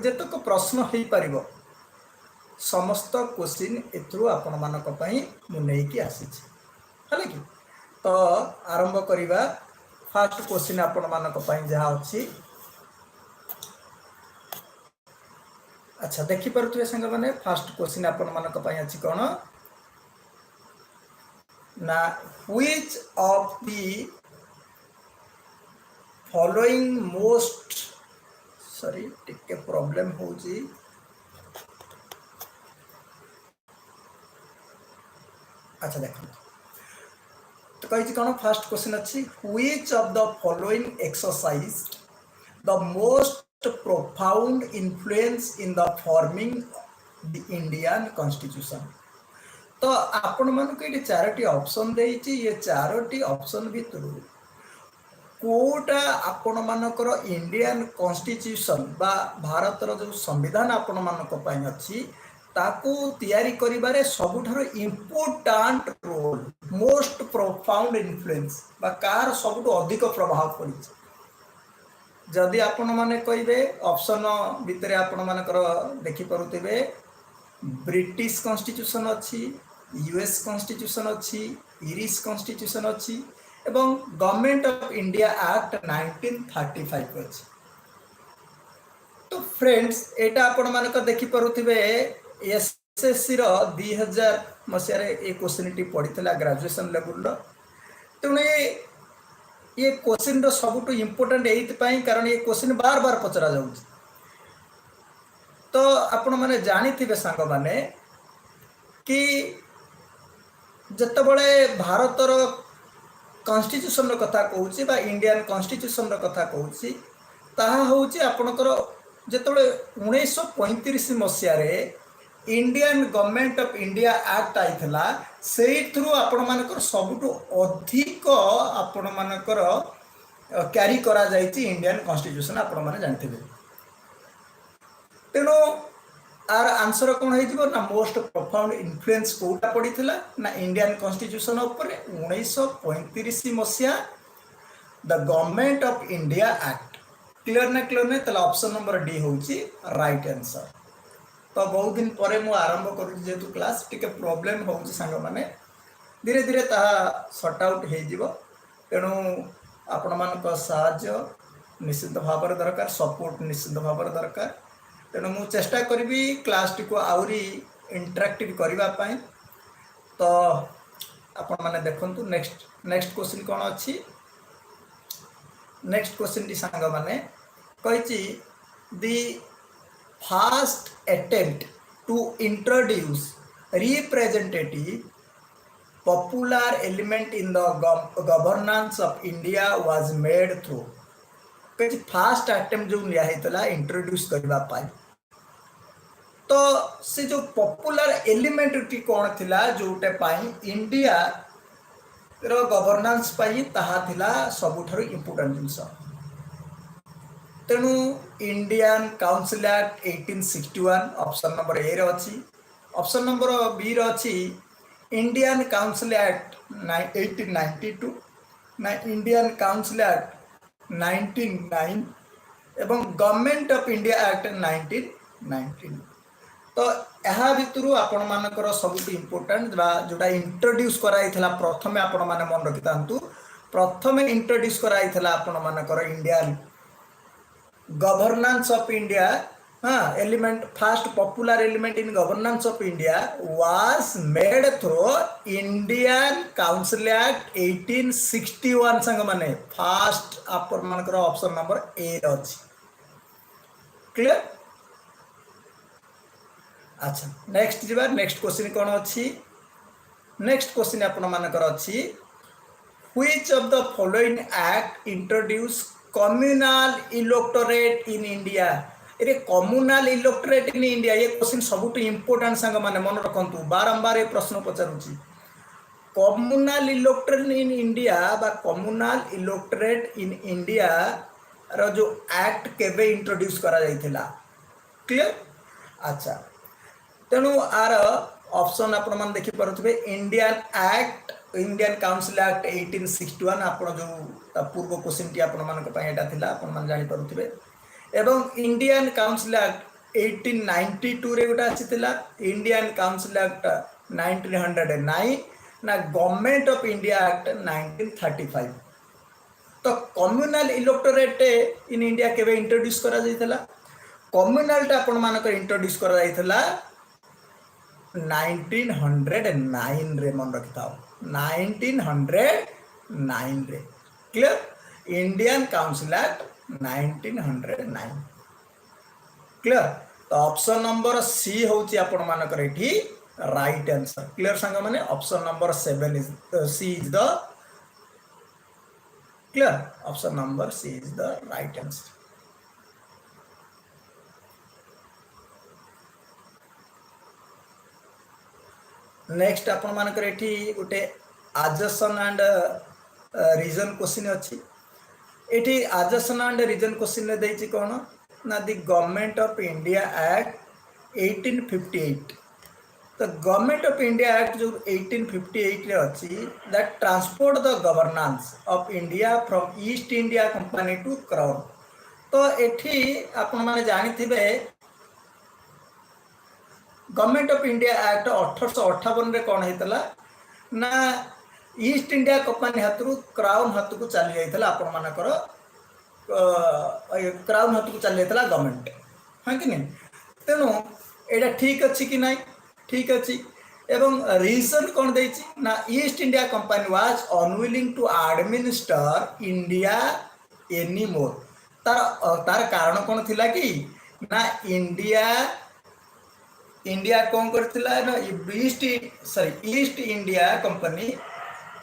जेतक प्रश्न हो पारिबो समस्त क्वेश्चन एथरू आपण मानक पई मु नै कि आसी हले कि तो आरंभ करिबा फर्स्ट क्वेश्चन आपण मानक पई जहा अछि अच्छा देखि परथुए संग माने फर्स्ट क्वेश्चन आपण मानक पई अछि कोन ना which of the following most sorry टिके प्रॉब्लम हो जी अच्छा देखो तो कहि कोन फर्स्ट क्वेश्चन अछि which of the following exercise the most profound influence in the forming the Indian Constitution तो आपण मन को ये चारोटी ऑप्शन देइछि ये चारोटी ऑप्शन भितरु कोटा आपण मानकर इंडियन कॉन्स्टिट्यूशन बा भारतर जो संविधान आपण मानक पई अछि ताकू तयारी करिबारे सबुठारो important role most profound influence बा कार सबुठो अधिक प्रभाव पड़िछि जदि आपण माने कहिबे ऑप्शन भितरे आपण मानकर देखि परुतिबे ब्रिटिश कॉन्स्टिट्यूशन अछि यूएस कॉन्स्टिट्यूशन अछि इरिश कॉन्स्टिट्यूशन अछि एवं गवर्नमेंट ऑफ इंडिया एक्ट 1935 अछि तो फ्रेंड्स एटा आपण मानकर देखि परुतिबे एसएससी रो 2000 मसिया रे ए क्वेश्चन टी पढितला ग्रेजुएशन लेवल रो तने ये क्वेश्चन रो सबुटो इंपोर्टेंट एइत पई कारण ये क्वेश्चन बार बार पचरा जाउछ तो आपण माने जानिथिबे संग माने कि जत्ते बळे भारतर कॉन्स्टिट्यूशन रो कथा कहूची बा इंडियन कॉन्स्टिट्यूशन रो कथा कहूची ताहा होची आपनकर जत्ते 1935 मसिया रे Indian government of India act आइथला सेई थ्रू आपण मानकर सबुटो अधिक आपण मानकर कैरी करा जायछि इंडियन कॉन्स्टिट्यूशन आपण माने जानथिबे तेनो आर आंसर कोन हे जिवो ना मोस्ट प्रोफाउंड इन्फ्लुएंस कोटा पडिथिला ना इंडियन कॉन्स्टिट्यूशन ऊपर 1935 मसिया the government of India act clear ना तला ऑप्शन नंबर डी होची राइट आंसर तो बहुत दिन परे मु आरंभ करू जेतु क्लास टिके प्रॉब्लम होउची संग माने धीरे धीरे ता सॉर्ट आउट हे जिवो तेनु आपण मानक साहाय्य निश्चित भाव दरकार सपोर्ट निश्चित भाव दरकार तेणु मु चेष्टा करी क्लास टी को आउरी इंटरेक्टिव करबा पई तो आपण माने देखंतु नेक्स्ट क्वेश्चन कोन अछि नेक्स्ट क्वेश्चन टी संग माने कहिछि दी first attempt to introduce representative popular element in the governance of India was made through कछि फर्स्ट अटेम्प्ट जो लिया हेतला इंट्रोड्यूस करबा पाई तो से जो पॉपुलर एलिमेंट टी कोन थिला जोटे पाई इंडिया रो गवर्नेंस पाई ताहा थिला सबुठारो इंपोर्टेंट जिंस तेणु Indian council act 1861 option number ए रे अछि ऑप्शन नंबर बी रे अछि इंडियन काउंसिल एक्ट 1892 ना इंडियन काउंसिल एक्ट 1909 एवं गवर्नमेंट ऑफ इंडिया एक्ट 1919 तो यहा भितरु आपण मानकर सबुठ इंपोर्टेंट बा जोटा इंट्रोड्यूस कराइथला प्रथमे आपण माने मन रखितांतु प्रथमे इंट्रोड्यूस कराइथला आपण मानकर Indian governance of India element first popular element in governance of India was made through Indian Council Act 1861 संग माने फर्स्ट आपण मानकर ऑप्शन नंबर ए अछि क्लियर अच्छा नेक्स्ट जिबा नेक्स्ट क्वेश्चन कोन अछि नेक्स्ट क्वेश्चन आपण मानकर अछि which of the following act introduce communal electorate in India array communal electorate in India ये क्वेश्चन सबुठ इंपोर्टेंट संग माने मन रखंतु बारंबार ये प्रश्न पचारुची communal electorate in India बा communal electorate in India रो जो एक्ट केबे इंट्रोड्यूस करा जाइथिला क्लियर अच्छा तेनु आर ऑप्शन आपण मान देखि परथबे Indian act Indian council act 1861 आपण जो पूर्व क्वेश्चन टी आपण मान को पय एटा थिला आपण मान जानि परथबे एवं इंडियन काउंसिल एक्ट 1892 रे गोटे आसीथिला इंडियन काउंसिल एक्ट 1909 ना गवर्नमेंट ऑफ इंडिया एक्ट 1935। तो कम्युनल इलेक्टोरेट इन इंडिया केबे इंट्रोड्यूस करा जायथिला कम्युनल टा आपण मानकर इंट्रोड्यूस करा जायथिला 1909 रे मन रखिथाओ 1909 रे clear Indian council act 1909 clear. तो ऑप्शन नंबर सी होची आपण मानकर एठी राइट आंसर क्लियर संग माने option number 7 is C is the clear option number C is the right answer. Next आपण मानकर एठी गोटे आजसन एंड रीजन क्वेश्चन अछि एठी आजसन एंड रीजन क्वेश्चन ने देछि कोन ना the government of India act 1858। तो गवर्नमेंट ऑफ इंडिया एक्ट जो 1858 रे अछि that transport the governance of India from East India company to crown. तो एठी आपण माने जानि थिबे गवर्नमेंट ऑफ इंडिया एक्ट 1858 रे कोन हेतला ना ईस्ट इंडिया कंपनी हाथरू क्राउन हाथ को चली जाइतला आपण मानकर क्राउन हाथ को चली जाइतला गवर्नमेंट हां कि नहीं तेनो एटा ठीक अछि कि नहीं ठीक अछि एवं रीजन कोन देछि ना East India company was unwilling to administer India any more तार कारण कोन थिला कि ना इंडिया कौन करथिला ना ईस्ट इंडिया कंपनी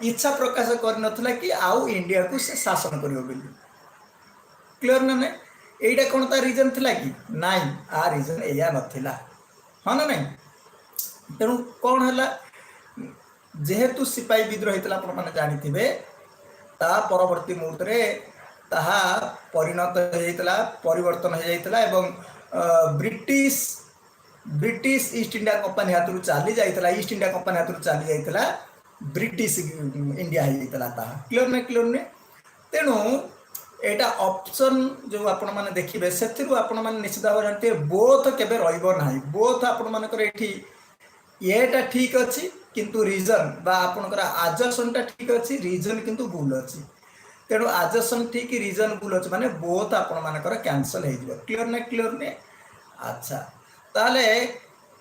इच्छा प्रकाश कर नथला कि आउ इंडिया को से शासन करियो बोली क्लियर ना नहीं एटा कोन ता रीजन थिला कि नहीं आ रीजन एया नथिला हां ना नहीं तेणु कौन है जेहेतु सिपाही विद्रोह होता आप जानी थे ता परवर्ती मुहूर्त ताहा परिणत होता परिवर्तन हो जाता एवं ब्रिटिश ईस्ट इंडिया कंपनी हाथ चली जाता ईस्ट इंडिया कंपनी हाथ चली जाता ब्रिटिश इंडिया होता क्लियर ना क्लियर ने तेणु एटा ऑप्शन जो आपण माने देखिबे सेथिरु आपण माने निश्चित भाव जानते बोथ केबे रहइबो नाही बोथ आपण मानकर एठी एटा ठीक अछि किंतु रीजन बा आपनकर आजसन टा ठीक अछि रीजन किंतु भूल अछि तेणु आजसन ठीक रीजन भूल अछि माने बोथ आपण मानकर कैंसिल हे जिवो क्लियर ना क्लियर ने अच्छा ताले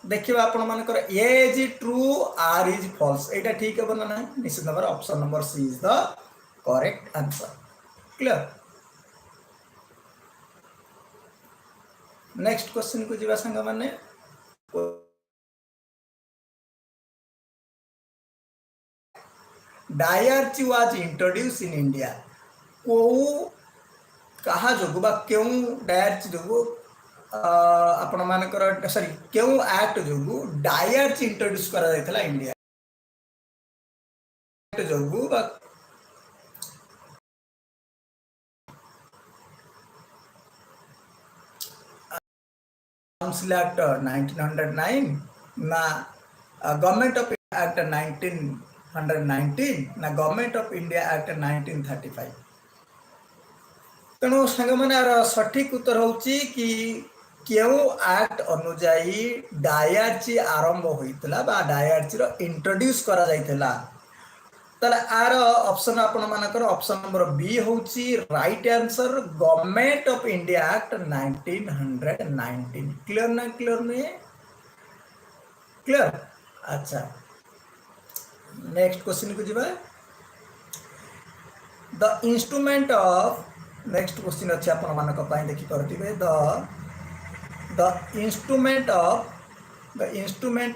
देखिबा आपण मानकर A is true or is false एटा ठीक है ना नहीं निश्चित भाव option number C is the correct answer clear. Next question को जीवा संग माने dyarchy was introduced in India को कहा जोगु बा क्यों डायरची जोगु आपण मानकर सॉरी क्यों एक्ट जोगु डायरची इंट्रोड्यूस करा जायतला इंडिया एक्ट जोगु बा काउंसिल एक्ट 1909 ना गवर्नमेंट ऑफ एक्ट 1919 ना गवर्नमेंट ऑफ इंडिया एक्ट 1935 तेणु सांग मैंने सठिक उत्तर होची कि क्यों एक्ट अनुजाई डायरची आरंभ होइतला बा डायरची रो इंट्रोड्यूस करा जाइतला तले आर ऑप्शन आपण मानकर ऑप्शन नंबर बी होची right answer government of India act 1919 clear ना क्लियर ने क्लियर अच्छा नेक्स्ट क्वेश्चन को जीवा the instrument of next question अच्छे आपण मानक पाई देखि करथिबे the instrument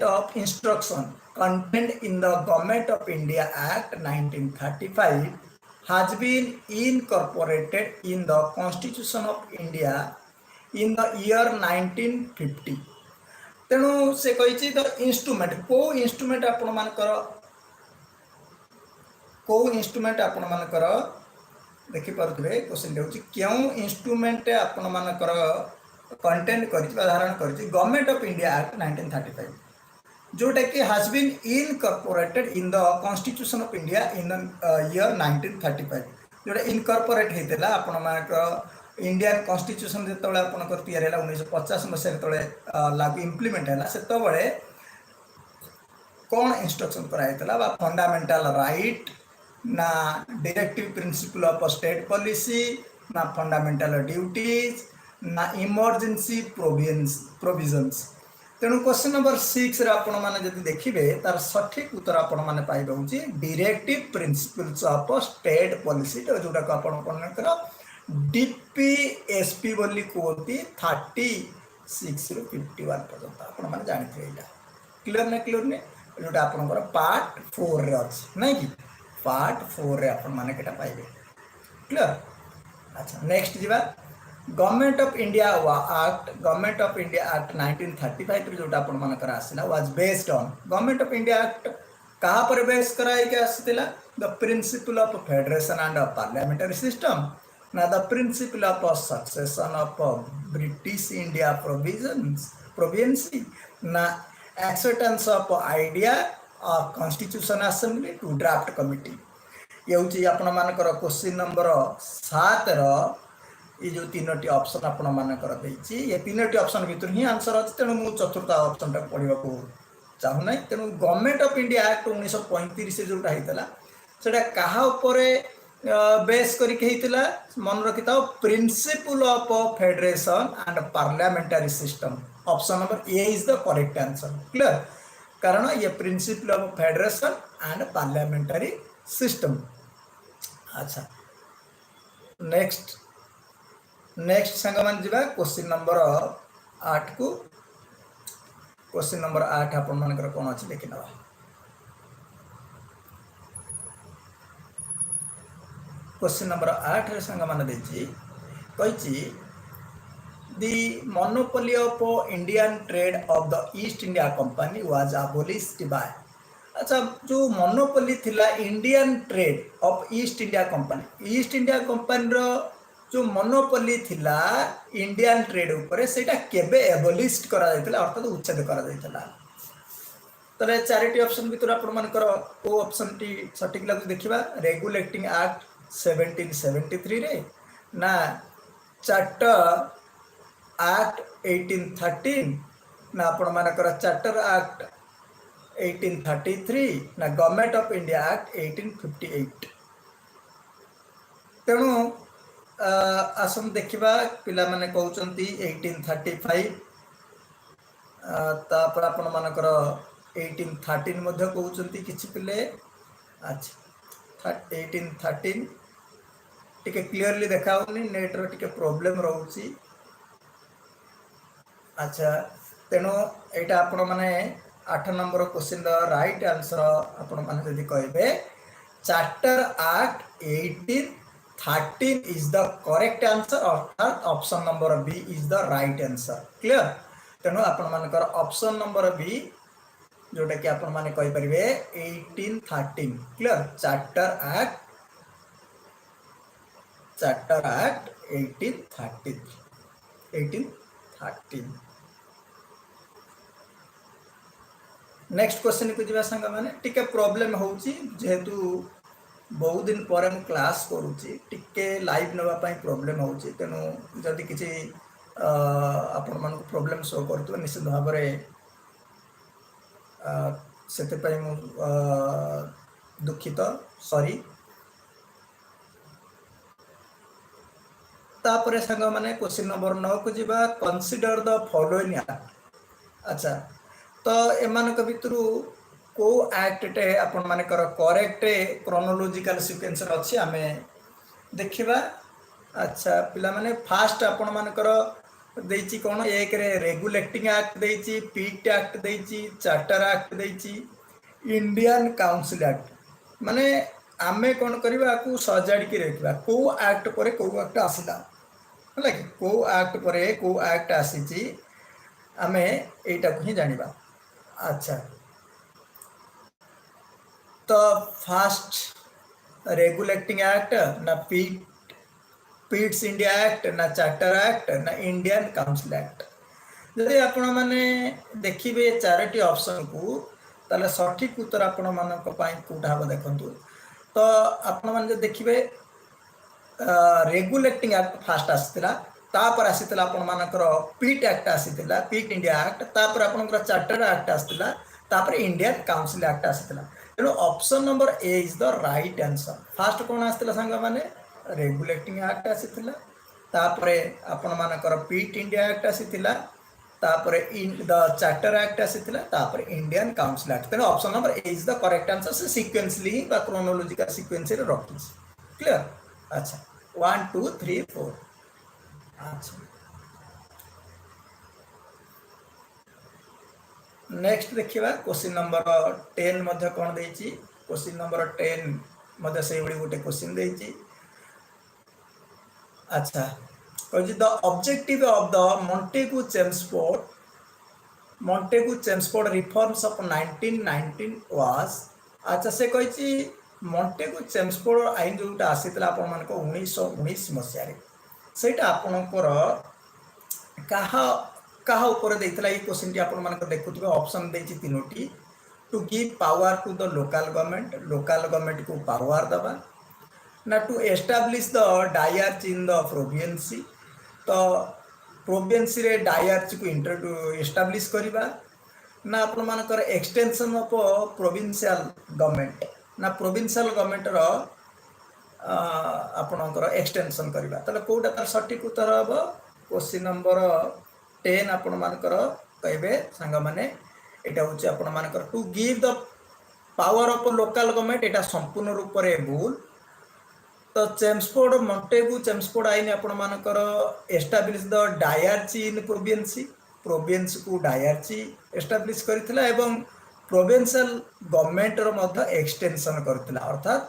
of instruction contained in the Government of India Act 1935 has been incorporated in the Constitution of India in the year 1950 तेणु से कही द इंस्ट्रूमेंट को इंस्ट्रूमेंट आपण मानकर देखि पारुथबे क्वेश्चन होची क्यों इंस्ट्रूमेंट आपण मानकर कंटेंट करि धारण करि गवर्नमेंट ऑफ इंडिया एक्ट 1935 जोटा कि has been incorporated in the constitution of India in the year 1935 जोटा इनकॉर्पोरेट हेतला आपण मानकर इंडियन कॉन्स्टिट्यूशन जो आपंकर तैयारी है 1950 मसीह जो लागू इम्प्लीमेंट है से कौन इंस्ट्रक्शन कराइला फंडामेंटल राइट ना directive principle of state policy ना फंडामेंटल ड्यूटीज ना इमरजेंसी प्रोविजन्स तेणु क्वेश्चन नंबर 6 रे आपण माने जदि देखिबे तार सठिक उत्तर आपण माने पाइबा होची directive principles of state policy जोटा को आपण कोन कर डीपीएसपी बोली कहती 36 रु 51 पर्यंत आपण माने जानि क्लियर ने जोटा आपनकर पार्ट 4 रे अछि नै कि पार्ट 4 रे आपण माने केटा पाइबे क्लियर। अच्छा नेक्स्ट जीवा गवर्नमेंट ऑफ इंडिया एक्ट 1935 जोटा आपण मानकर आसिला was based on government of India act कहा पर बेस कराई के आसिला the principle of federation and parliamentary system ना the principle of succession of British India provinces ना acceptance of idea of constitution assembly to draft committee ये हूँ आपण मानकर क्वेश्चन नंबर 7 रो ये जो तीनोटी ऑप्शन आपण मानकर देछि ये तीनोटी ऑप्शन भितर ही आंसर अछि तेणु मु चतुर्थ ऑप्शन टा पढिबा को चाहू नै तेणु गवर्नमेंट ऑफ इंडिया एक्ट 1935 जोटा हितला सेटा कहा ऊपर बेस करी के हितला मन रखिताओ principle of federation and parliamentary system option number A is the correct answer clear कारण ये principle of federation and parliamentary system. अच्छा नेक्स्ट संग मान जीवा क्वेश्चन नंबर 8 को क्वेश्चन नंबर 8 आपण मानकर कोन अछि देखि नबा क्वेश्चन नंबर 8 रे संग मान देछि कहिछि the monopoly of Indian trade of the East India company was abolished by अच्छा जो मोनोपोली थिला Indian trade of East India company रो जो मोनोपोली थिला इंडियन ट्रेड ऊपर सेटा केबे एबोलिस्ट करा जायतिला अर्थात उच्छेद करा जायतिला तले चारिटी ऑप्शन भितर आपण मानकर ओ ऑप्शन टी सटिक लागु देखिबा रेगुलेटिंग एक्ट 1773 रे ना चार्टर एक्ट 1813 ना आपण मानकर चार्टर एक्ट 1833 ना गवर्नमेंट ऑफ इंडिया एक्ट 1858 तेणु आसम देखिबा पिला माने कहउचंती 1835 तापर आपण मानकर 1813 मध्ये कहउचंती किछि पिले अच्छा 1813 टिके क्लियरली देखाउनी नेट रो टिके प्रॉब्लम रहउची अच्छा तेणु एटा आपण माने 8 number question the right answer आपण माने जदि कहबे charter act 1813 is the correct answer अर्थात option number B is the right answer clear तेणु आपण मानकर ऑप्शन नंबर बी जोटा कि आपण माने कहि परिबे 1813 clear charter act 1813 next question को जीवा संग माने टिके प्रॉब्लम होउची जेहेतु बहुत दिन पर मु क्लास करूची टिके लाइव नवा पई प्रॉब्लम होउची तेनु जदि किछि आपण मन को प्रॉब्लम सो करतो निश्चित भाव रे सेते पई मु दुखित सॉरी तापरे संग माने क्वेश्चन नंबर 9 को जीवा कंसीडर द फॉलोइंग एक्ट अच्छा तो एमान के भितरु को एक्ट टे आपण माने कर करेक्ट क्रोनोलॉजिकल सीक्वेंस अछि हमें देखिबा अच्छा पिला माने फास्ट आपण माने कर देछि कोन एक रे रेगुलेटिंग एक्ट देछि पीट एक्ट देछि चार्टर एक्ट देछि इंडियन काउंसिल एक्ट माने आमे कोन करबा को सजाडी के रखबा को एक्ट परे को एक्ट आसीला हला कि को एक्ट परे को एक्ट आसीछि आमे एटा को ही जानिबा अच्छा तो फास्ट रेगुलेटिंग एक्ट ना पीट्स इंडिया एक्ट ना चार्टर एक्ट ना इंडियन काउंसिल एक्ट जदि आपण माने देखिबे चारोटी ऑप्शन को ताले सठिक उत्तर आपण मानक पई कोठा हो देखंतु तो आपण माने देखिबे रेगुलेटिंग एक्ट फास्ट आसीला तापर आसीला आपण मानकर पीट एक्ट आसीला पीट इंडिया एक्ट तापर आपनकर चार्टर्ड एक्ट आसीला तापर इंडियन काउंसिल एक्ट आसीला तेणु option number A is the right answer fast कोन आसीला संग माने रेगुलेटिंग एक्ट आसीला तापर आपण मानकर पीट इंडिया एक्ट आसीला तापर इन द चार्टर एक्ट आसीला तापर इंडियन काउंसिल एक्ट तेणु option number A is the correct answer से सीक्वेंसली बा क्रोनोलॉजिकल सीक्वेंस रे रखी क्लियर अच्छा 1 2 3 4 अच्छा नेक्स्ट देखिबा क्वेश्चन नंबर 10 मध्ये कोन देछि क्वेश्चन नंबर 10 मध्ये से बडी गोटे क्वेश्चन देछि अच्छा कहछि the objective of the Montego Chelmsford reforms of 1919 was अच्छा से कहछि मॉन्टेगो चेम्सफोर्ड आईन जोटा आसीतला आपण मानको 1919 मसिया रे सेटा आपणकर कहा कहा ऊपर देइतला ई क्वेश्चन टी आपण मानको देखुतबे ऑप्शन देछि तीनोटी to give power to the local government को पावर दबा ना to establish the dyarchy in the provinces तो प्रोविंसी रे डायर्च को एस्टैब्लिश करबा ना आपण मानकर एक्सटेंशन ऑफ प्रोविंशियल गवर्नमेंट ना प्रोविंशियल गवर्नमेंट रो आपणकर एक्सटेंशन करबा तले कोटा तर सटीक उत्तर हबो क्वेश्चन नंबर 10 आपण मानकर कहबे संग माने एटा होची आपण मानकर to give the power of local government एटा संपूर्ण रूप रे भूल तो मॉन्टेगो चेम्सफोर्ड आईन आपण मानकर एस्टैब्लिश द डायर्ची इन प्रोविंस को डायर्ची एस्टैब्लिश करथिला एवं प्रोविंशियल गवर्नमेंट रो मध्य एक्सटेंशन करथिला अर्थात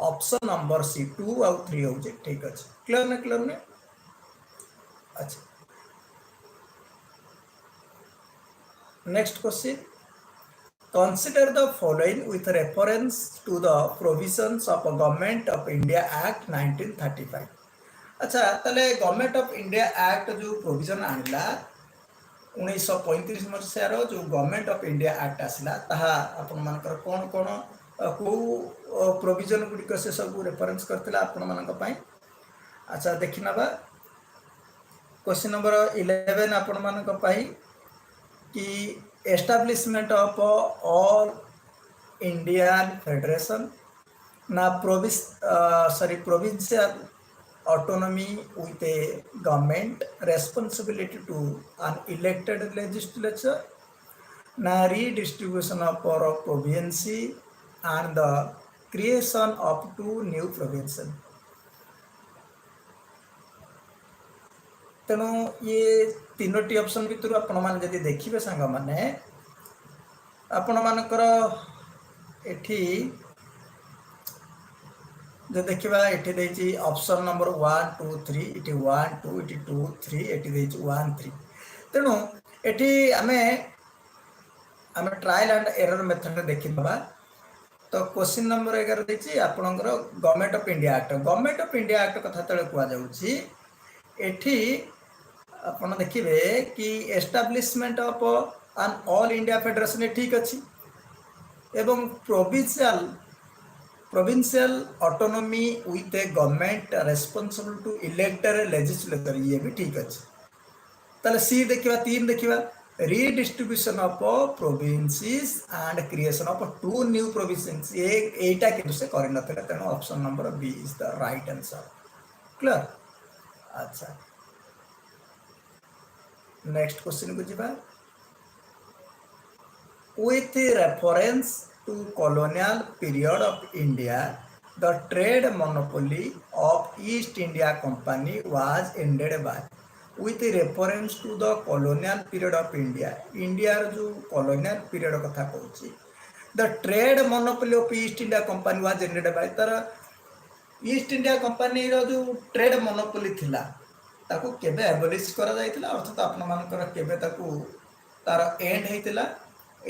ऑप्शन नंबर सी 2 और 3 हो जे ठीक अछि क्लियर ने अच्छा next question consider the following with reference to the provisions of Government of India Act 1935 अच्छा तले गवर्नमेंट ऑफ इंडिया एक्ट जो प्रोविजन आनिला 1935 मसिया रो जो गवर्नमेंट ऑफ इंडिया एक्ट आसिला ताहा आपण मानकर कोन कोन को प्रोविजन गुडी से सब रेफरेंस करथिला आपण मानक पई अच्छा देखिनाबा क्वेश्चन नंबर 11 आपण मानक पई कि establishment of all Indian Federation na provincial autonomy with a government responsibility to an elected legislature na redistribution of power of province and the creation of 2 new provinces तेणु ये तीनोटी ऑप्शन भितर आपण मान जदि देखिबे संग माने आपण मानकर एठी जे देखिबा एठी देछि ऑप्शन नंबर 1 2 3 एठी 1 2 एठी 2 3 एठी देछि 1 3 तेणु एठी हमें ट्रायल एंड एरर मेथड देखिबा तो क्वेश्चन नंबर 11 देछि आपनकर गवर्नमेंट ऑफ इंडिया एक्ट कथा तळे कुआ जाउछि एठी अपन देखिबे कि establishment of an all India federation ठीक अच्छी एवं provincial autonomy with a government responsible to elect legislator ये भी ठीक अच्छे ताले सी देखिबा 3 देखिबा redistribution of provinces and creation of 2 new provinces ये एटा किंतु से करि नथिला तेनो option number B is the right answer clear अच्छा नेक्स्ट क्वेश्चन को जीवा with reference to colonial period of India the trade monopoly of East India Company was ended by with reference to the colonial period of India जो colonial period कथा कहूची the trade monopoly of East India Company was ended by तर east India company रो जो trade monopoly थिला ताको केबे abolish करा जायतिला अर्थात आपन मानकर केबे ताको तार एंड हेतिला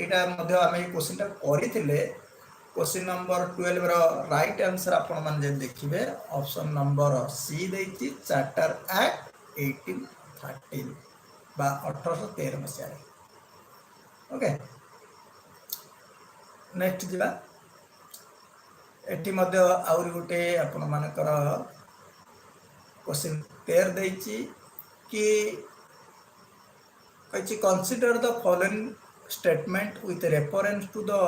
एटा मध्ये आमे क्वेश्चन ता करिथिले क्वेश्चन नंबर 12 रो राइट आंसर आपन मान जे देखिबे ऑप्शन नंबर सी देछि चार्टर एक्ट 1813 बा 1813 मसिया रे ओके नेक्स्ट जिबा एटी मध्ये आउरी गोटे आपण मानकर क्वेश्चन 13 देछि कि कहिछि consider the following statement with reference to the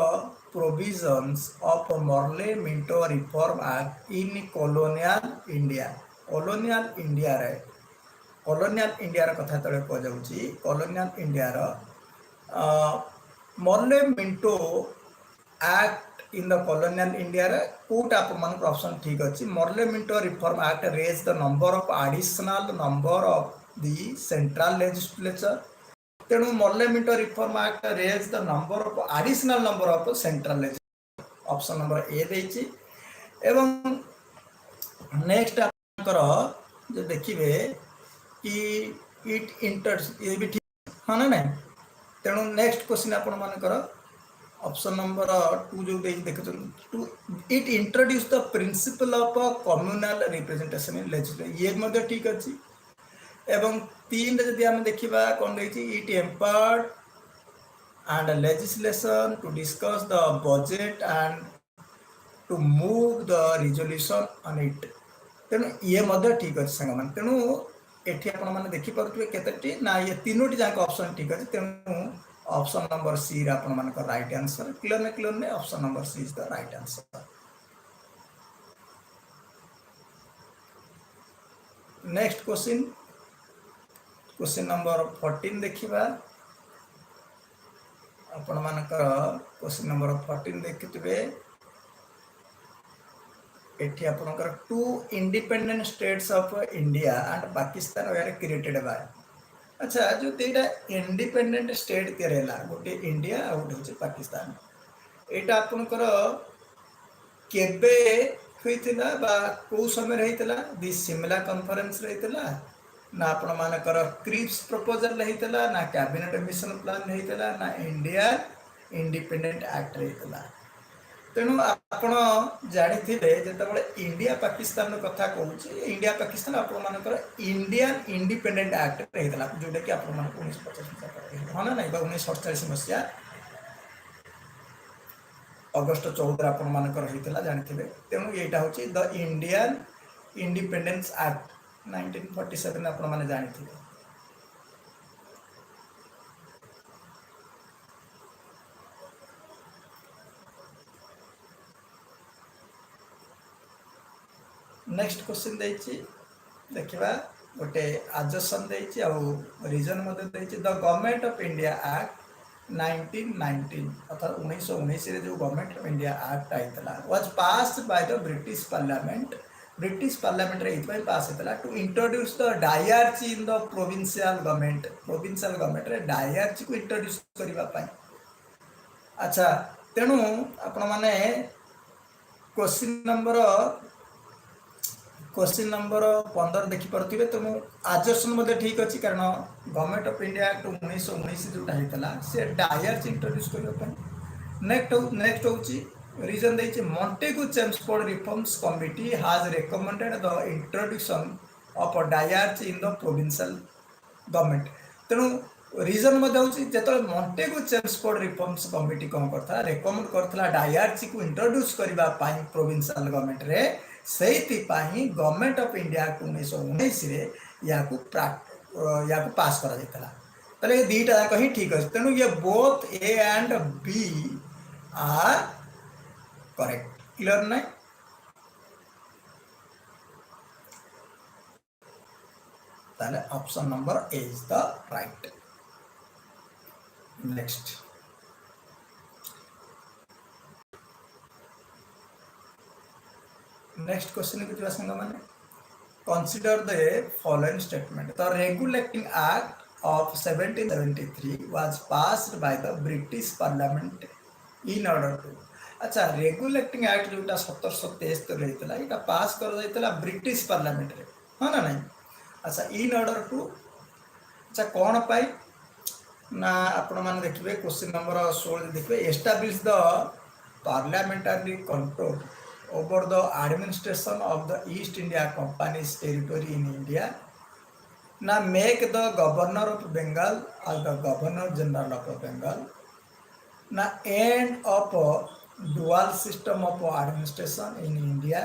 provisions of Morley Minto Reform Act in colonial India. colonial India रे colonial India ର କଥା तळे को जाउछि colonial India ର Morley Minto Act in the colonial India रे कोटा अपन ऑप्शन ठीक अछि Morley Minto Reform Act raised the number of additional number of the central legislature. तेणु Morley Minto Reform Act raised the number of additional number of central legislature. Option number A देछि एवं next आपनकर जे देखिबे कि it इंटर्स ये भी ठीक हां ना नहीं तेणु नेक्स्ट क्वेश्चन आपण मानकर ऑप्शन नंबर 2 जो देछि देखछन to it introduce the principle of communal representation in legislature ये मध्ये ठीक अछि एवं 3 रे यदि हम देखिबा कोन देछि it empowered and legislation to discuss the budget and to move the resolution on it. तेणु ये मध्य ठीक अच्छे सांग मान तेणु एठी आपण माने देखि परथुवे केतेटी ना ये तीनोटी जाक ऑप्शन ठीक अछि तेणु ऑप्शन नंबर सी रे आपण मान को राइट आंसर क्लियर ने option number C is the right answer. Next question number 14 देखिबा आपण मानकर क्वेश्चन नंबर 14 देखिथिबे एठी आपनकर two independent states of India and Pakistan were created by. अच्छा जो तेरा इंडिपेंडेंट स्टेट तेरेला गोटे इंडिया आ गोटे होचे पाकिस्तान एटा आपनकर केबे होइतिला बा को समय रहितला दि सिमला कॉन्फ्रेंस रहितला ना आपण मानकर क्रिप्स प्रपोजल रहितला ना कैबिनेट मिशन प्लान रहितला ना इंडिया इंडिपेंडेंट एक्ट रहितला. तेणु आपण जानिथिबे जेतबेले इंडिया पाकिस्तान कथा कहूछि इंडिया पाकिस्तान आपण मानकर इंडियन इंडिपेंडेंट एक्ट रहितला जोटा कि आपण मान 1950 हां ना नहीं 1948 मसिया अगस्त 14 आपण मानकर रहितला जानिथिबे. तेणु एटा होछि द इंडियन इंडिपेंडेंस एक्ट 1947 आपण माने जानिथिबे. नेक्स्ट क्वेश्चन देछि देखिबा गोटे आजसन देछि आ रीजन मध्ये देछि the government of India act 1919 अर्थात 1919 रे जो गवर्नमेंट ऑफ इंडिया एक्ट आइतला was passed by the British parliament रे इतबाई पास हेतला to introduce the dyarchy in the provincial government रे डायरची को इंट्रोड्यूस करिबा पई. अच्छा तेणु आपण माने क्वेश्चन नंबर 15 देखि परथिबे तेणु आजर्सन मध्ये ठीक अछि कारण गवर्नमेंट ऑफ इंडिया एक्ट 1919 जोटा हेतला से डायरची इंट्रोड्यूस करिबा पई. नेक्स्ट होची reason देछि Montagu Chelmsford Reforms Committee has recommended the introduction of a diarchy in the provincial government. तेणु रीजन मध्ये होछि जेतले Montagu Chelmsford Reforms Committee कोन करथा रेकमेंड करथला डायरची को इंट्रोड्यूस करिबा पाई प्रोविंशियल गवर्नमेंट रे सेति पाई गवर्नमेंट ऑफ इंडिया 1919 रे याकू पास करा जेतला. तले ये दीटा कहीं ठीक अछि तेणु ये both A and B are correct. Clear नहीं ताले option number A is the right. Next question को संग माने consider the following statement the regulating act of 1773 was passed by the British parliament in order to. अच्छा regulating act जोटा 1773 रहितला एटा पास कर जाइतला British parliament रे हां ना नहीं. अच्छा इन ऑर्डर टू अच्छा कोन पाई ना आपण मान देखिबे क्वेश्चन नंबर 16 देखिबे establish the parliamentary control over the administration of the East India companies territory in India ना make the governor of Bengal as the governor general of Bengal ना end of dual system of administration in India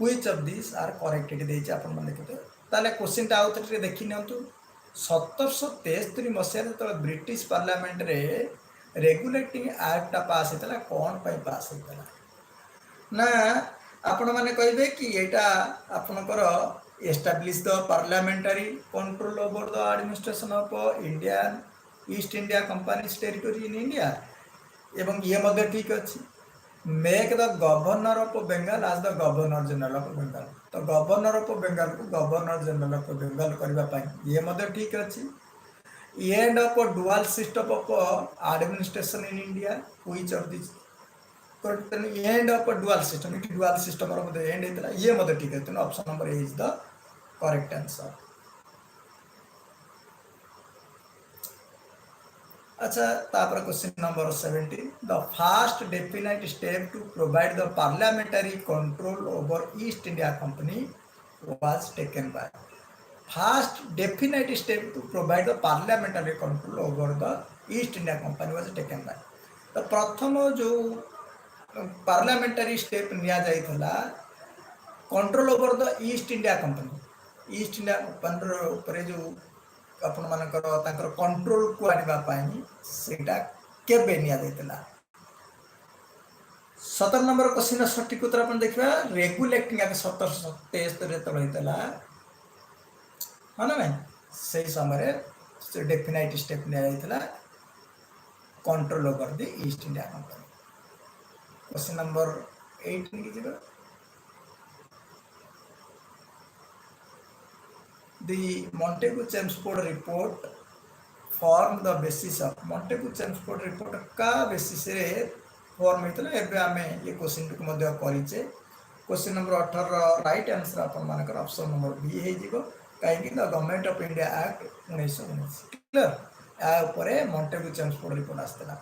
which of this are correct एटी देछि आपण मन देखते ताले question टा out रे देखि नियंतु 1773 मसिया तो ब्रिटिश पार्लियामेंट रे रेगुलेटिंग एक्ट पास हेतला कोन पय पास हेतला ना आपण माने कहबे कि एटा आपनकर establish the parliamentary control over the administration of Indian East India companies territory in India एवं ये मध्य ठीक अच्छी make the governor of Bengal as the governor general of Bengal तो गवर्नर ऑफ बेंगल को गवर्नर जनरल ऑफ बेंगल करबा पई ये मध्य ठीक अच्छी end of dual system of administration in India which of this end of dual system it dual system रो मध्य एंड हेतला ये मध्य ठीक है option number A is the correct answer अच्छा तापर question number 17 the first definite step to provide the parliamentary control over East India company was taken by first definite step to provide the parliamentary control over the East India company was taken by तो प्रथम जो parliamentary step निया जाइथला control over the East India company ऊपर जो आपण मानकर तांकर कंट्रोल को आनिबा पाई सेटा केबे निया जाइतला 17 नंबर क्वेश्चन सटीक उत्तर अपन देखबा रेगुलेटिंग एक्ट 1773 रे तो होइतला हां ना से समय से डेफिनेट स्टेप निया जाइतला control over the East India company question number 18 की जगह the Montagu-Chelmsford report form the basis of Montagu-Chelmsford report का basis रे फॉर्म हेतला एबे हमें ये क्वेश्चन को मध्य करिचे क्वेश्चन नंबर 18 राइट आंसर अपन मानकर ऑप्शन नंबर बी हे जिवो काहे कि the government of India act 1919 clear आ ऊपर Montagu-Chelmsford रिपोर्ट आस्तला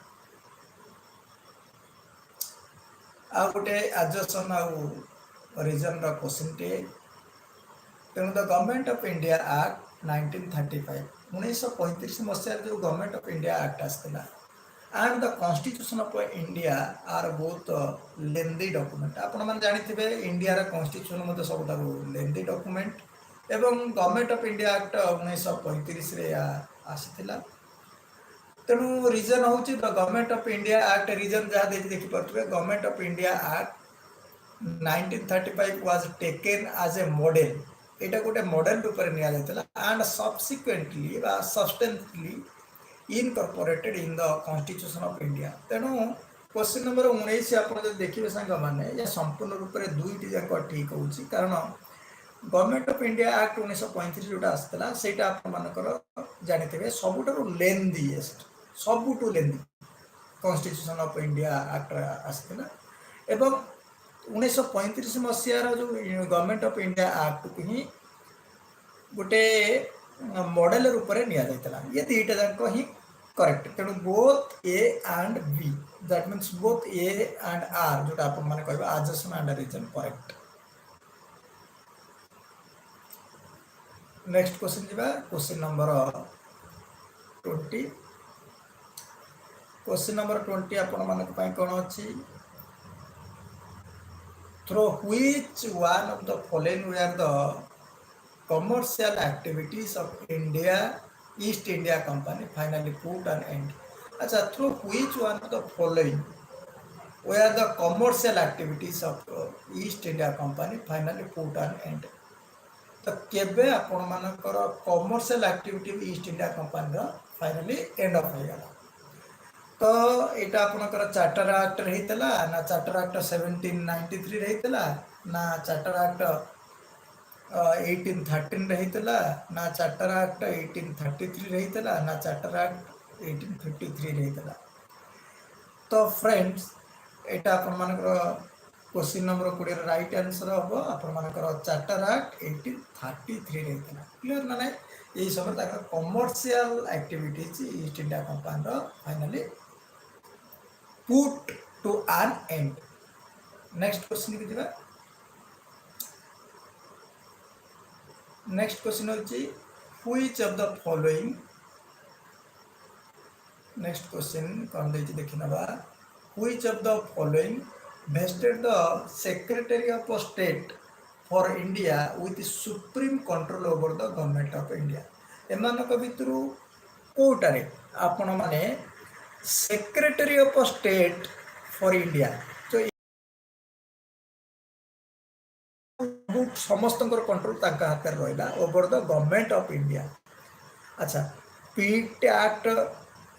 आ गोटे एडजस्टन आ रीजन रा क्वेश्चन टे तेणु the government of India act 1935 1935 मसीह जो गवर्नमेंट ऑफ इंडिया एक्ट आसला and the constitution of India are both lengthy document आपण माने जानिथिबे इंडिया रा कॉन्स्टिट्यूशन मते सबटा लेंदी डॉक्यूमेंट एवं गवर्नमेंट ऑफ इंडिया एक्ट 1935 रे आसीथिला तेणु रीजन होची the government of India act reason जहा देखि परतबे government of India act 1935 was taken as a model एटा गोटे मॉडल ऊपर निया जायतला एंड सब्सिक्वेंटली बा substantially incorporated in the constitution of India तेणु क्वेश्चन नंबर 19 आपण जब देखिबे संग माने या संपूर्ण रूप रे दुईटी जाक ठीक होउची कारण गवर्नमेंट ऑफ इंडिया एक्ट 1935 जोटा आस्तला सेटा आपण मानकर जानिथिबे सबुटरो लेंदीएस्ट सबुटो लेंदी कॉन्स्टिट्यूशन ऑफ इंडिया एक्ट आस्तला एवं 1935 मसीहार जो गवर्नमेंट ऑफ इंडिया एक्ट को ही गोटे मॉडल रूप में निया जाइतला ये दुईटा जाक ही करेक्ट तेणु both A and B that means both A and are जोटा आपण माने कहबा adjustment and reason correct next question जिबा क्वेश्चन नंबर 20 क्वेश्चन नंबर 20 आपण मानक पई कोन अछि through which one of the following were the commercial activities of India East India Company finally put an end अच्छा through which one of the following were the commercial activities of East India Company finally put an end तो केबे आपण मानकर commercial activity East India company रो finally end of हो गला तो एटा आपनकर चार्टर एक्ट रहितला ना चार्टर एक्ट 1793 रहितला ना चार्टर एक्ट 1813 रहितला ना चार्टर एक्ट 1833 रहितला ना चार्टर एक्ट 1853 रहितला तो फ्रेंड्स एटा आपन मानकर क्वेश्चन नंबर 20 राइट आंसर हो आपन मानकर चार्टर एक्ट 1833 रहितला क्लियर ना नहीं यही समय तक commercial activities East India company रो finally put to an end next question की दिबा next question होची which of the following next question कौन देची देखिनबा which of the following vested the secretary of state for India with supreme control over the government of India. ଏମାନଙ୍କ ଭିତରୁ କୋଉଟାରେ ଆପଣ ମାନେ secretary of state for India ସମସ୍ତଙ୍କର control ତାଙ୍କ ହାତରେ ରହିଲା over the government of India. ଆଚ୍ଛା, ପିଟ୍ ଆକ୍ଟ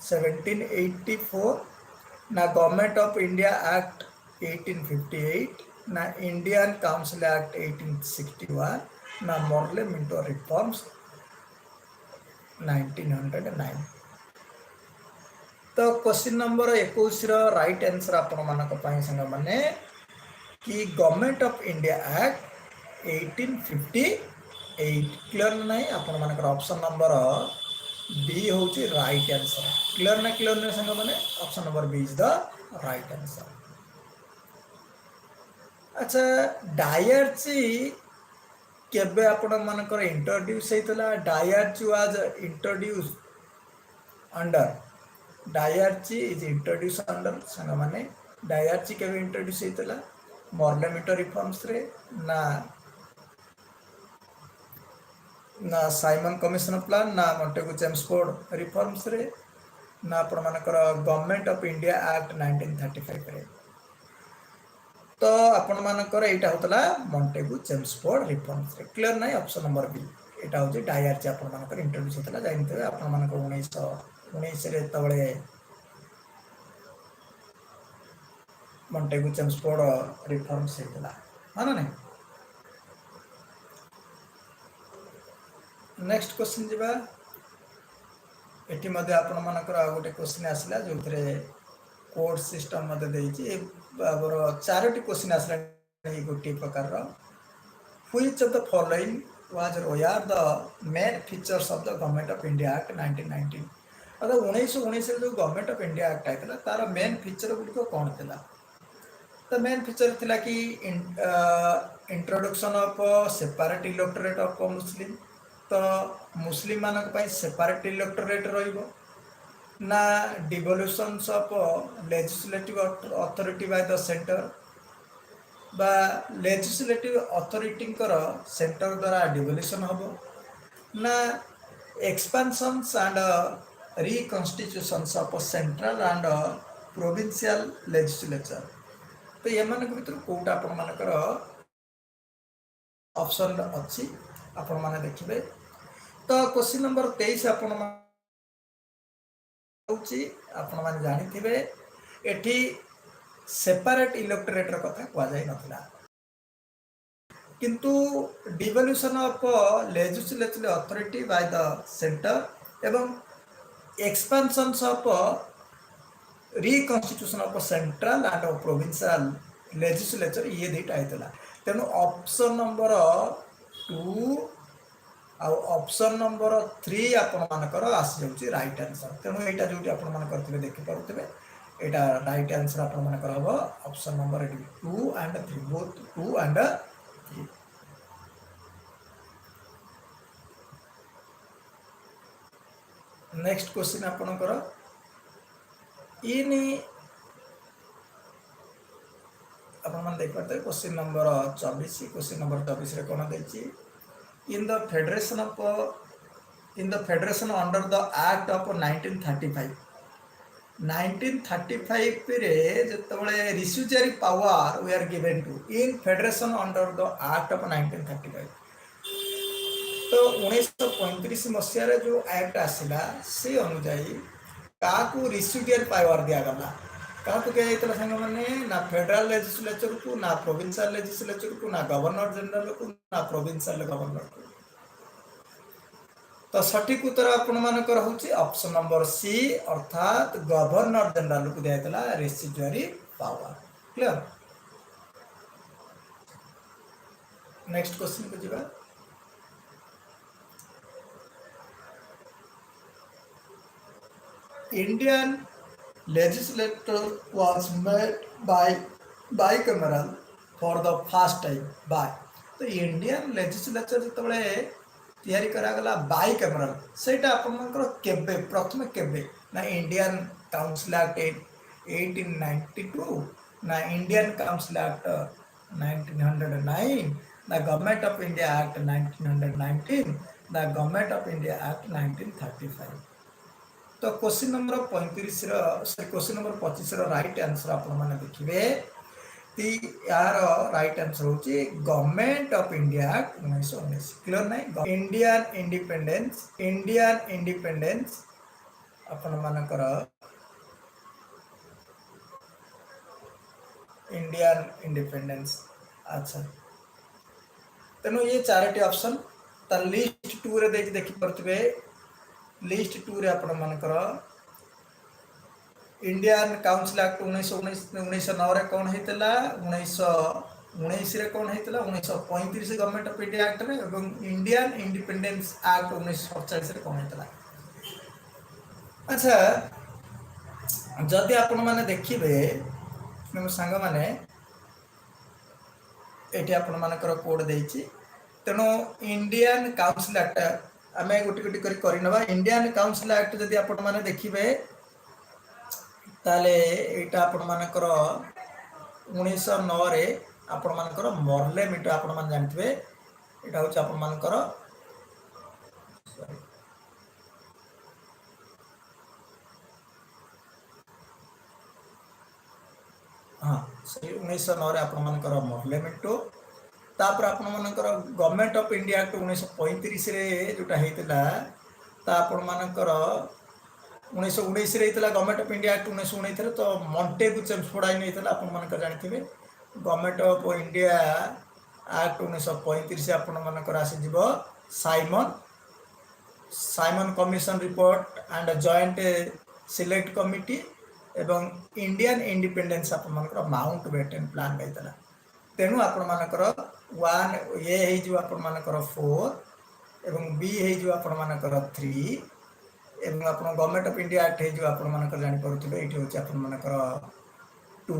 1784 ନା ଗଭର୍ଣ୍ଣମେଣ୍ଟ ଅଫ ଇଣ୍ଡିଆ ଆକ୍ଟ 1858 ନା ଇଣ୍ଡିଆନ୍ କାଉନସିଲ ଆକ୍ଟ 1861 ନା ମର୍ଲେ ମିଣ୍ଟୋ ରିଫର୍ମସ୍ 1909। ତ क्वेश्चन नंबर 21 ର ରାଇଟ୍ आंसर आपण मानक पई संग माने कि government of India act 1858 clear नहीं आपण मानकर ऑप्शन नंबर बी होची राइट आंसर। क्लियर ना क्लियर ना संग माने option number B is the right answer. अच्छा, डायरची केबे आपण मानकर इंट्रोड्यूस हेतला? Dyarchy was introduce under dyarchy is introduce under संग माने डायरची केबे इंट्रोड्यूस हेतला? मॉर्ले मीटर रिफॉर्म्स रे ना ना साइमन कमिशन प्लान ना मॉन्टेगू चेम्सफोर्ड रिफॉर्म्स रे ना आपण मानकर गवर्नमेंट ऑफ इंडिया एक्ट 1935 रे। तो आपण मानकर एटा होतला मॉन्टेगू चेम्सफोर्ड रिफॉर्म्स रे। क्लियर नाही ऑप्शन नंबर बी एटा होची डायरची आपण मानकर इंट्रोड्यूस होतला जानिते आपण मानकर 1919 रे तबळे मॉन्टेगू चेम्सफोर्ड रिफॉर्म्स हेतला मानो नहीं। नेक्स्ट क्वेश्चन जीवा एटी मध्ये आपण मानकर आ गोटे क्वेश्चन आसला जोथरे कोड सिस्टम मध्ये देछि बाबर चारोटी क्वेश्चन आसला ए गोटे प्रकार रो which of the following was are the main features of the government of India act 1919। अगर 1919 जो गवर्नमेंट ऑफ इंडिया एक्ट आइतला तार मेन फीचर गुडी को कोन थिला? तो मेन फीचर थिला कि introduction of separate electorate of Muslim. तो मुस्लिम मानक पाई सेपरेट इलेक्टोरेट रहिबो ना devolutions of legislative authority by the centre बा लेजिस्लेटिव अथॉरिटी कर सेंटर द्वारा डिवोल्यूशन हबो ना expansions and reconstitutions of central and provincial legislature. तो ये मानक भीतर कोटा आपण मानकर ऑप्शन अच्छी आपण माने देखिबे। तो क्वेश्चन नंबर 23 आपण होची आपण माने जानि थिबे एठी सेपरेट इलेक्टोरेट र कथा कुआ जाय नथला किंतु devolution of legislative authority by the centre एवं expansions of reconstitution of central and provincial legislature ये दुटा आइतला। तेणु ऑप्शन नंबर 2 ऑप्शन नंबर 3 आपण मानकर आसी जाउची राइट आंसर। तेणु एटा जोटी आपण मान करथिबे देखि पारुथिबे एटा राइट आंसर आपण मानकर हबो option number 2 and 3 both 2 and 3। Next question आपनकर इनी अपन मन देख पाते क्वेश्चन नंबर 24। क्वेश्चन नंबर 24 रे कोन देछि in the federation under the act of 1935 रे जतबळे residuary power we are given to in federation under the act of 1935। तो 1935 मसिया रे जो एक्ट आसिला से अनुसार काकू रिस्यूजरी पावर दिया गला काकू के आइतला संग माने ना फेडरल लेजिस्लेचर को ना प्रोविंशियल लेजिस्लेचर को ना गवर्नर जनरल को ना प्रोविंशियल गवर्नर को। तो सठिक उत्तर आपण मानकर होची ऑप्शन नंबर सी अर्थात गवर्नर जनरल को दियातला रेसिजुअरी पावर। क्लियर। नेक्स्ट क्वेश्चन को जीवा Indian legislature was made by bicameral for the first time by। तो इंडियन लेजिस्लेचर जतबळे तयारी करा गला बाइकैमरल सेटा आपनकर केबे प्रथम केबे ना इंडियन काउंसिल एक्ट 1892 ना Indian council act 1909 the Government of India Act 1919, the Government of India Act 1935. तो question number 35 question number 25 right answer आपण माने देखिबे ती यार राइट आंसर होची government of India act 1919 clear नाही इंडियन इंडिपेंडेंस आपण मानकर इंडियन इंडिपेंडेंस अच्छा तेणु ये चारोटी ऑप्शन तार लिस्ट 2 रे देखि परथिबे लिस्ट 2 रे आपण मानकर इंडियन काउंसिल एक्ट 1909 रे कौन हेतला 1919 रे कौन हेतला 1935 गवर्नमेंट ऑफ इंडिया एक्ट रे एवं इंडियन इंडिपेंडेंस एक्ट 1947 रे कौन हेतला अच्छा जदि आपण माने देखिबे हम संग माने एटी आपण मानकर कोड देछि तेनो इंडियन काउंसिल एक्ट आमे गोटी गोटी करी करनबा इंडियन काउंसिल एक्ट जदि आपण माने देखिबे ताले एटा आपण मानकर 1909 रे आपण मानकर मरले मिट आपण मान जानथिबे एटा होछ आपण मानकर हाँ से 1909 रे आपण मानकर मरले मिटो तापर आपण मानकर गवर्नमेंट ऑफ इंडिया एक्ट 1935 रे जोटा हेतला ता आपण मानकर 1919 रे हेतला गवर्नमेंट ऑफ इंडिया एक्ट 1919 रे तो मॉन्टेगु चेम्सफोर्ड आइन हेतला आपण मानकर जानथिबे गवर्नमेंट ऑफ इंडिया एक्ट 1935 से आपण मानकर आसी जीवो Simon commission report and joint select committee एवं इंडियन इंडिपेंडेंस आपण मानकर माउंट बेटन प्लान हेतला तेणु आपण मानकर 1 ए हे जो आपण मानकर 4 एवं बी हे जो आपण मानकर 3 एवं आपण गवर्नमेंट ऑफ इंडिया एक्ट हे जो आपण मानकर जानि परथिबे एठी होची आपण मानकर 2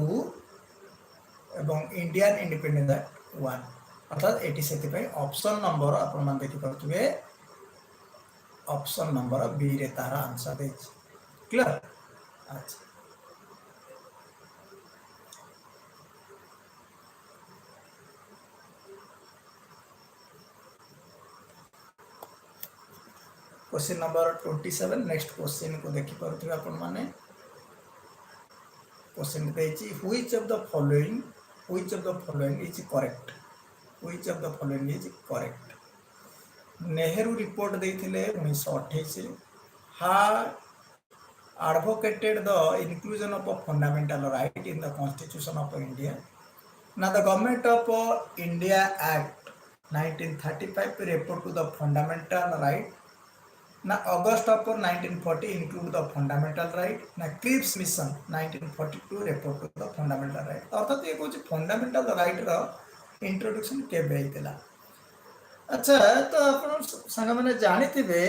एवं इंडियन इंडिपेंडेंस एक्ट 1 अर्थात एठी सेति पय ऑप्शन नंबर आपण मान देखि परथिबे ऑप्शन नंबर बी रे तार आंसर दे क्लियर अच्छा क्वेश्चन नंबर 27 नेक्स्ट क्वेश्चन को देखि परथिबे आपण माने क्वेश्चन देछि which of the following is correct which of the following is correct Nehru report देथिले 1928 हा advocated the inclusion of a fundamental right in the constitution of India now the government of India Act 1935 refer to the fundamental right ना August of 1940 include the fundamental right ना Cripps mission 1942 report to the fundamental right अर्थात ये कोची fundamental right रो introduction केबे हेतला अच्छा तो आपण संग माने जानिथिबे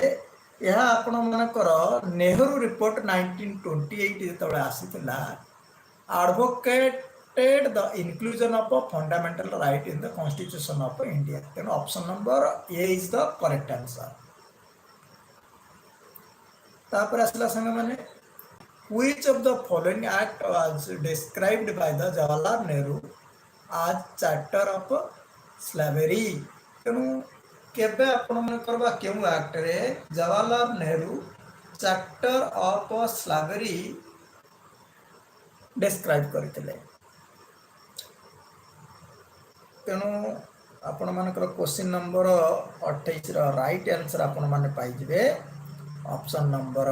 यह आपण मानकर नेहरू रिपोर्ट 1928 जेतबे आसीतला advocated the inclusion of fundamental right in the constitution of India तेन option number A is the correct answer तापर असला संग माने which of the following act was described by the Jawaharlal Nehru as charter of slavery तेणु केबे आपण मन करबा केउ एक्ट रे Jawaharlal Nehru charter of slavery describe करथिले तेणु आपण मानकर क्वेश्चन नंबर 28 रो राइट आंसर आपण माने पाई जिवे option number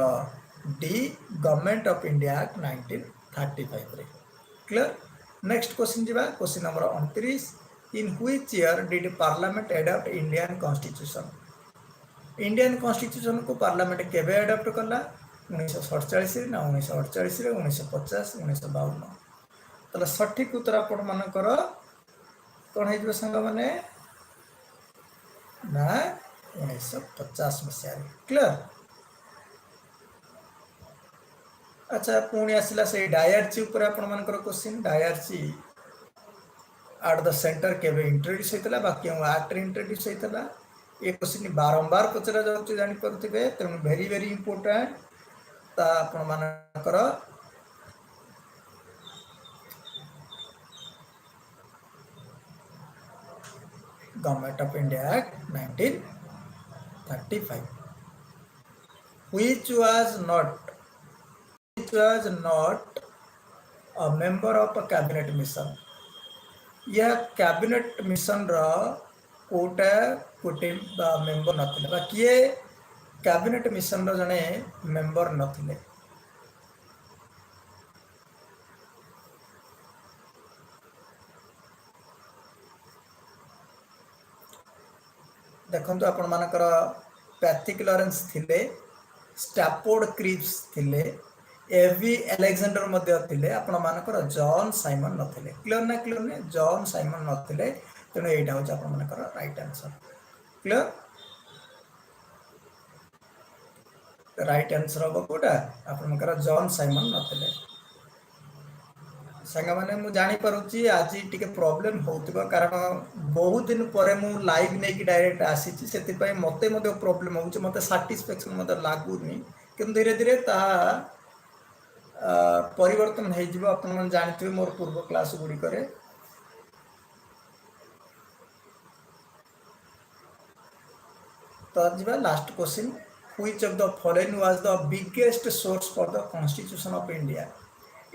D government of India act 1935 रे क्लियर नेक्स्ट क्वेश्चन जीवा question number 29 in which year did parliament adopt Indian constitution को पार्लियामेंट केबे अडॉप्ट करला 1947 ना 1948 रे 1950 1952 तले सठिक उत्तर आपण मानकर कोन हे जो संग माने ना 1950 मसिया क्लियर अच्छा पुणी आसला से डायरची ऊपर आपण मानकर क्वेश्चन डायरची एट द सेंटर केबे इंट्रोड्यूस होइतला बाकी हम एक्ट इंट्रोड्यूस होइतला ये क्वेश्चन बारंबार पचरा जाउची जानि परथिबे तेनु वेरी वेरी इंपोर्टेंट ता आपण मानकर Government of India Act 1935, which was not a member of a cabinet mission. यह कैबिनेट मिशन कोटा कोटे मेंबर नथिले बा किए कैबिनेट मिशन जने मेंबर नथिले। देखंतु आपण मानकर पैथिक लॉरेंस थिले, स्टैफोर्ड क्रिप्स थिले, एवी अलेक्जेंडर मध्य थिले, आपण मानकर जॉन साइमन नथिले। क्लियर ना क्लियर ने जॉन साइमन नथिले, तेणु एटा होचा आपण मानकर right answer. Clear right answer हो कोटा आपण मानकर जॉन साइमन नथिले। संगा माने मु जानी परुची आज टिके प्रॉब्लम होतबा कारण बहुत दिन परे मु लाइव नै कि डायरेक्ट आसीची सेति पय मते मते प्रॉब्लम होउची मते सैटिस्फैक्शन मते लागुनी किंतु धीरे धीरे ता परिवर्तन हे जिवो अपन मन जानथिबे मोर पूर्व क्लास गुडी करे। तो जिबा last question, which of the following was the biggest source for the constitution of India.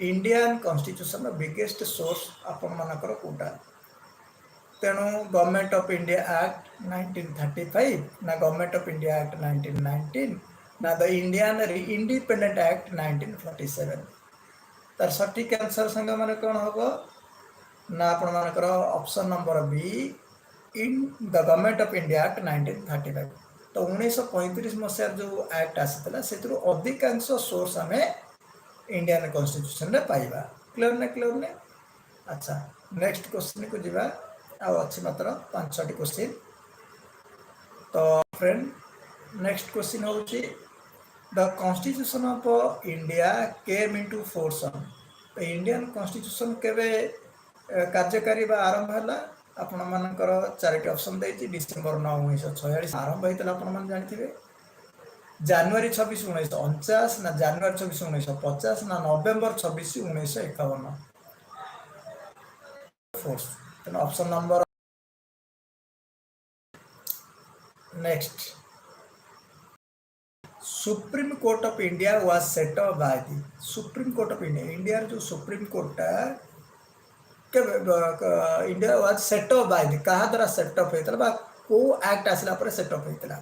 Indian constitution the biggest source अपन मानकर कोटा। तेणु गवर्नमेंट ऑफ इंडिया एक्ट 1935 ना गवर्नमेंट ऑफ इंडिया एक्ट 1919 ना द इंडियन इंडिपेंडेंट एक्ट 1947। तार सटीक answer संग माने कोन होबो ना अपन मानकर option number be in the government of India act 1935। तो 1935 मसिया जो एक्ट आसीतला सेतरो अधिकांश सोर्स हमें इंडियन कॉन्स्टिट्यूशन रे पाइबा। क्लियर ने क्लियर ने। अच्छा नेक्स्ट क्वेश्चन को जीवा आ अछि मात्र 5-6 क्वेश्चन। तो फ्रेंड नेक्स्ट क्वेश्चन होची the constitution of India came into force. तो इंडियन कॉन्स्टिट्यूशन केबे कार्यकारी बा आरंभ हला आपण मानकर चारिटी ऑप्शन देछि। डिसेंबर 9 1946 आरंभ होइतला आपण मान जानिथिबे। जनवरी 26 1949 ना जनवरी 26 1950 ना नवेम्बर 26 1951 फोर्स। तो option number next supreme court of India was set up by the supreme court of India. India जो सुप्रीम कोर्ट के India was set up by the कहा द्वारा सेट अप होइतला बा को एक्ट आसला पर सेट अप होइतला।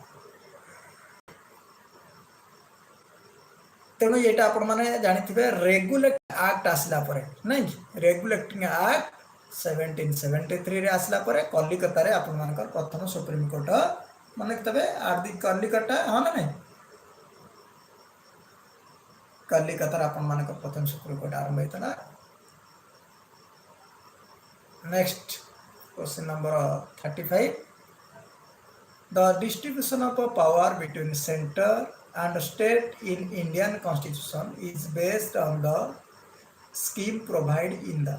तेणु ये आपण मैंने जानी रेगुलेट एक्ट आसला नहीं रेगुलेटिंग एक्ट 1773 रे आसला कलिकता रे आपण मानकर प्रथम सुप्रीम कोर्ट माने तबे आदि कलिकता हाँ ना नहीं कलिकता आपण मानकर प्रथम सुप्रीम कोर्ट आरंभ होता। Next question number 35 the distribution of power between centre and state in Indian constitution is based on the scheme provided in the।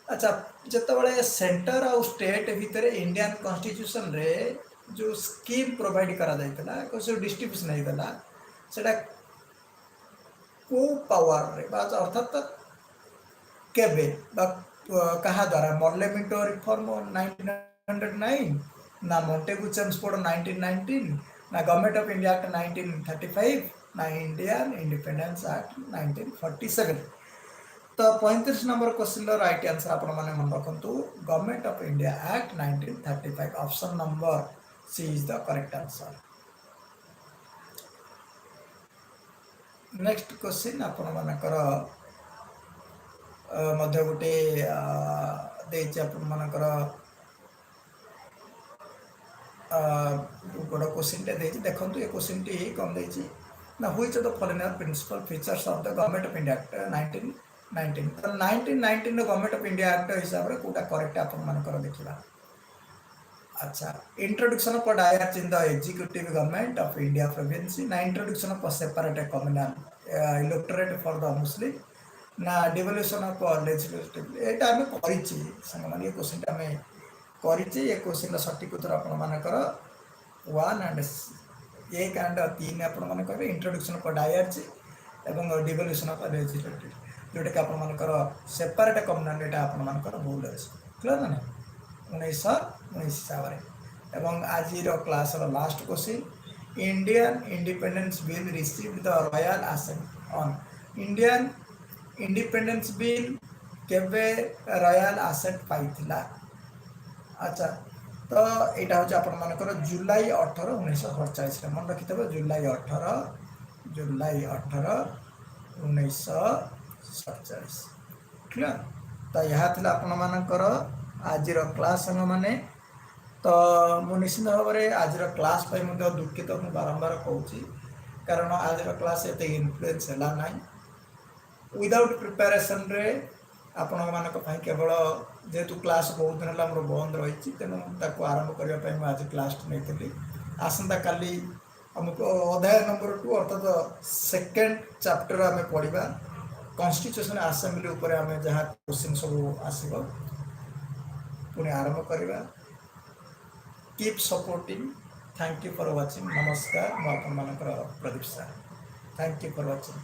अच्छा जतबले सेंटर और स्टेट भितर इंडियन कॉन्स्टिट्यूशन रे जो स्कीम प्रोवाइड करा जाइतला को से डिस्ट्रीब्यूशन होइतला सेटा को पावर रे बा अर्थात केबे बा कहा द्वारा पार्लियामेंट रिफॉर्म 1909 ना मोंटेगू चेम्सफोर्ड 1919 ना गवर्नमेंट ऑफ इंडिया एक्ट 1935 ना इंडियन इंडिपेंडेंस एक्ट 1947। तो 35 नंबर क्वेश्चन राइट आंसर आपण माने मन रखंतु government of India act 1935 option number C is the correct answer. Next question आपण मानकर मध्य गोटे देछि आपण मानकर गोटे क्वेश्चन देखो ये क्वेश्चन टी कम देछि ना which of the following principal features of the government of India act 1919। तो 1919 गवर्नमेंट ऑफ इंडिया एक्ट हिसाब रे कोटा करेक्ट आपण मानकर देखिबा। अच्छा introduction of direct in the executive government of India province ना introduction of separate communal electorate for the Muslim ना devolution of legislative. एटा हम करिछि संग माने ये क्वेश्चन हम करिछि। ये क्वेश्चन सटीक उत्तर आपण मानकर 1 एंड 1 एंड 3 आपण माने कहबे इंट्रोडक्शन ऑफ डायरेक्ट एवं डिवोल्यूशन ऑफ लेजिस्लेटिव जोटा कि आपण मानकर सेपरेट कम्युनल एटा आपण मानकर भूल अछि। क्लियर ना 1919 हिसाब से। एवं आज class last question, Indian independence bill received the royal assent on. Indian independence bill केबे रॉयल असेंट पाइथिला। अच्छा, तो यहाँ हूँ आपण मानकर जुलाई 18 1947 मन रखिथे, जुलाई 18 1947 क्लियर। तो यह थिला आपण मानकर आज क्लास संग माने। तो मु निश्चित भाव में आज क्लास पर दुखित मुझे बारंबार कहूँ, कारण आज क्लास एत इनफ्लुएंस है ना विदाउट प्रिपेरेसन रे आपण मानक केवल जेहेतु क्लास बहुत दिन है मोर बंद रही, तेणु आरंभ करने आज क्लास नहीं। आसंता काली आमको अध्याय नंबर 2 अर्थात सेकेंड चैप्टर आम पढ़ा कॉन्स्टिट्यूशन असेंबली उपर आम जहाँ क्वेश्चन सब आसब पुणी आरंभ करवा। Keep supporting. Thank you for watching. नमस्कार, मुझे Pradeep sir. Thank you for watching.